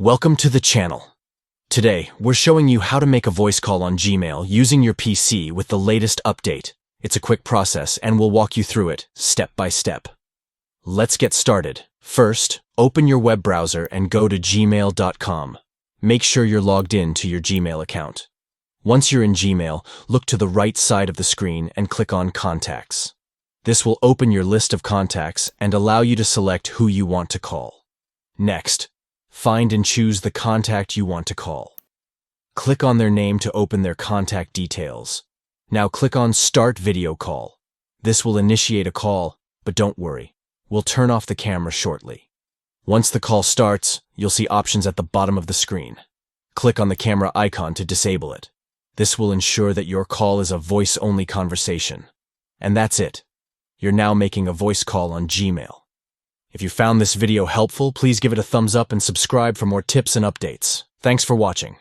Welcome to the channel. Today, we're showing you how to make a voice call on Gmail using your PC with the latest update. It's a quick process and we'll walk you through it, step by step. Let's get started. First, open your web browser and go to gmail.com. Make sure you're logged in to your Gmail account. Once you're in Gmail, look to the right side of the screen and click on Contacts. This will open your list of contacts and allow you to select who you want to call. Next, find and choose the contact you want to call. Click on their name to open their contact details. Now click on Start Video Call. This will initiate a call, but don't worry, we'll turn off the camera shortly. Once the call starts, you'll see options at the bottom of the screen. Click on the camera icon to disable it. This will ensure that your call is a voice-only conversation. And that's it. You're now making a voice call on Gmail. If you found this video helpful, please give it a thumbs up and subscribe for more tips and updates. Thanks for watching.